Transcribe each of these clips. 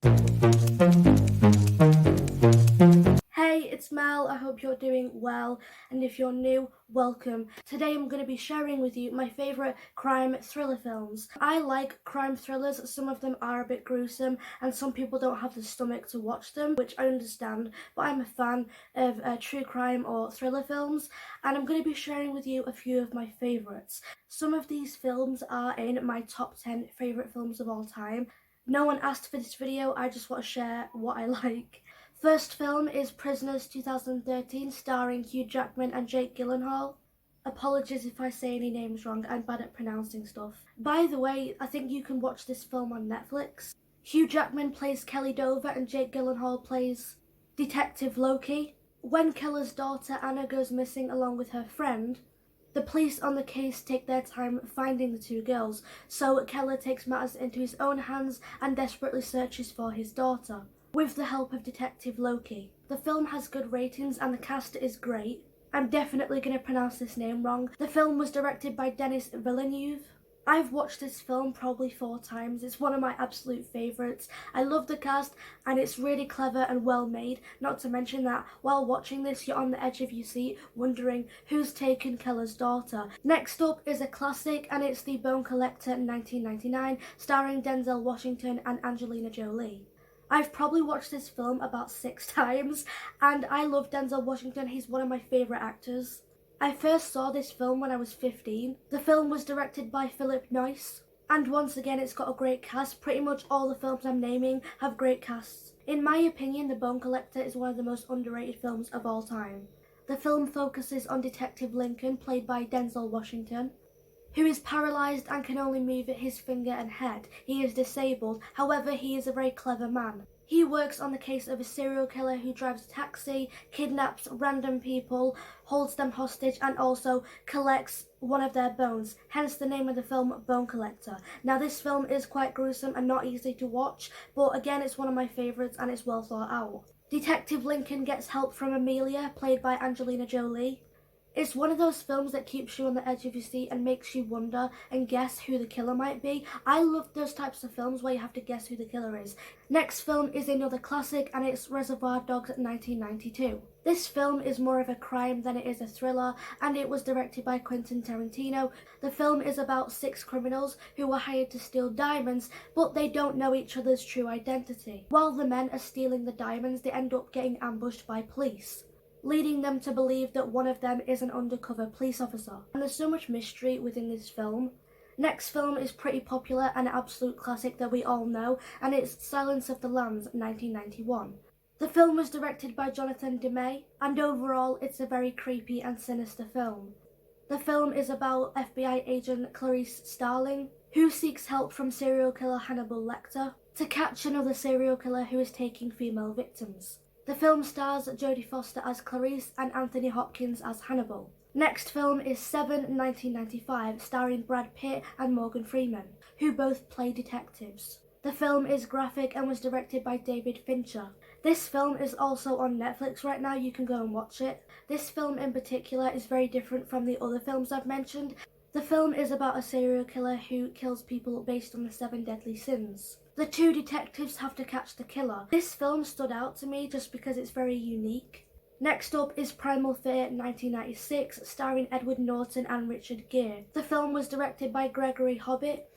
Hey, it's Mel. I hope you're doing well, and if you're new, welcome. Today I'm going to be sharing with you my favourite crime thriller films. I like crime thrillers. Some of them are a bit gruesome, and some people don't have the stomach to watch them, which I understand, but I'm a fan of true crime or thriller films, and I'm going to be sharing with you a few of my favourites. Some of these films are in my top 10 favourite films of all time. No one asked for this video, I just want to share what I like. First film is Prisoners 2013, starring Hugh Jackman and Jake Gyllenhaal. Apologies if I say any names wrong, I'm bad at pronouncing stuff. By the way, I think you can watch this film on Netflix. Hugh Jackman plays Kelly Dover and Jake Gyllenhaal plays Detective Loki. When Keller's daughter Anna goes missing along with her friend, the police on the case take their time finding the two girls, so Keller takes matters into his own hands and desperately searches for his daughter, with the help of Detective Loki. The film has good ratings and the cast is great. I'm definitely going to pronounce this name wrong. The film was directed by Denis Villeneuve. I've watched this film probably 4 times. It's one of my absolute favourites. I love the cast and it's really clever and well made. Not to mention that while watching this you're on the edge of your seat wondering who's taken Keller's daughter. Next up is a classic and it's The Bone Collector 1999 starring Denzel Washington and Angelina Jolie. I've probably watched this film about 6 times and I love Denzel Washington. He's one of my favourite actors. I first saw this film when I was 15. The film was directed by Philip Noyce, and once again it's got a great cast. Pretty much all the films I'm naming have great casts. In my opinion, The Bone Collector is one of the most underrated films of all time. The film focuses on Detective Lincoln, played by Denzel Washington, who is paralysed and can only move his finger and head. He is disabled, however he is a very clever man. He works on the case of a serial killer who drives a taxi, kidnaps random people, holds them hostage and also collects one of their bones, hence the name of the film Bone Collector. Now this film is quite gruesome and not easy to watch, but again it's one of my favourites and it's well thought out. Detective Lincoln gets help from Amelia, played by Angelina Jolie. It's one of those films that keeps you on the edge of your seat and makes you wonder and guess who the killer might be. I love those types of films where you have to guess who the killer is. Next film is another classic and it's Reservoir Dogs 1992. This film is more of a crime than it is a thriller and it was directed by Quentin Tarantino. The film is about 6 criminals who were hired to steal diamonds, but they don't know each other's true identity. While the men are stealing the diamonds, they end up getting ambushed by police, leading them to believe that one of them is an undercover police officer. And there's so much mystery within this film. Next film is pretty popular and an absolute classic that we all know, and it's Silence of the Lambs 1991. The film was directed by Jonathan Demme, and overall it's a very creepy and sinister film. The film is about FBI agent Clarice Starling, who seeks help from serial killer Hannibal Lecter to catch another serial killer who is taking female victims. The film stars Jodie Foster as Clarice and Anthony Hopkins as Hannibal. Next film is Seven 1995, starring Brad Pitt and Morgan Freeman, who both play detectives. The film is graphic and was directed by David Fincher. This film is also on Netflix right now, you can go and watch it. This film in particular is very different from the other films I've mentioned. The film is about a serial killer who kills people based on the 7 deadly sins. The 2 detectives have to catch the killer. This film stood out to me just because it's very unique. Next up is Primal Fear 1996, starring Edward Norton and Richard Gere. The film was directed by Gregory Hobbit.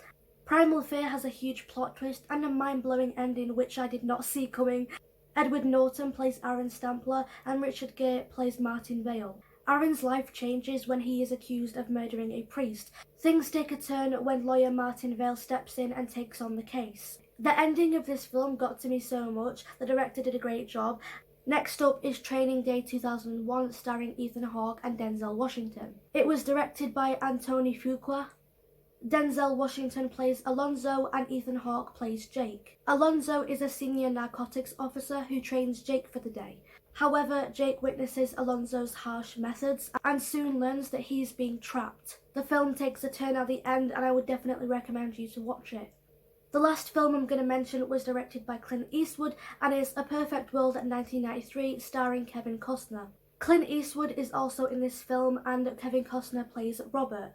Primal Fear has a huge plot twist and a mind-blowing ending which I did not see coming. Edward Norton plays Aaron Stampler and Richard Gere plays Martin Vale. Aaron's life changes when he is accused of murdering a priest. Things take a turn when lawyer Martin Vale steps in and takes on the case. The ending of this film got to me so much, the director did a great job. Next up is Training Day 2001, starring Ethan Hawke and Denzel Washington. It was directed by Anthony Fuqua. Denzel Washington plays Alonzo and Ethan Hawke plays Jake. Alonzo is a senior narcotics officer who trains Jake for the day. However, Jake witnesses Alonzo's harsh methods and soon learns that he is being trapped. The film takes a turn at the end and I would definitely recommend you to watch it. The last film I'm going to mention was directed by Clint Eastwood and is A Perfect World 1993, starring Kevin Costner. Clint Eastwood is also in this film and Kevin Costner plays Robert.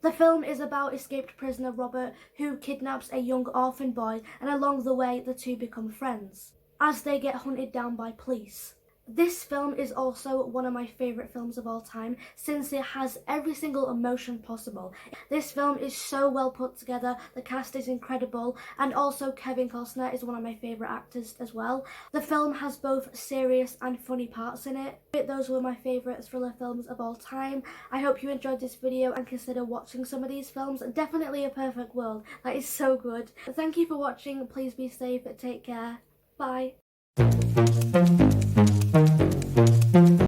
The film is about escaped prisoner Robert, who kidnaps a young orphan boy, and along the way the two become friends as they get hunted down by police. This film is also one of my favourite films of all time, since it has every single emotion possible. This film is so well put together, the cast is incredible, and also Kevin Costner is one of my favourite actors as well. The film has both serious and funny parts in it. Those were my favourite thriller films of all time. I hope you enjoyed this video and consider watching some of these films. Definitely A Perfect World, that is so good. Thank you for watching, please be safe, take care, bye.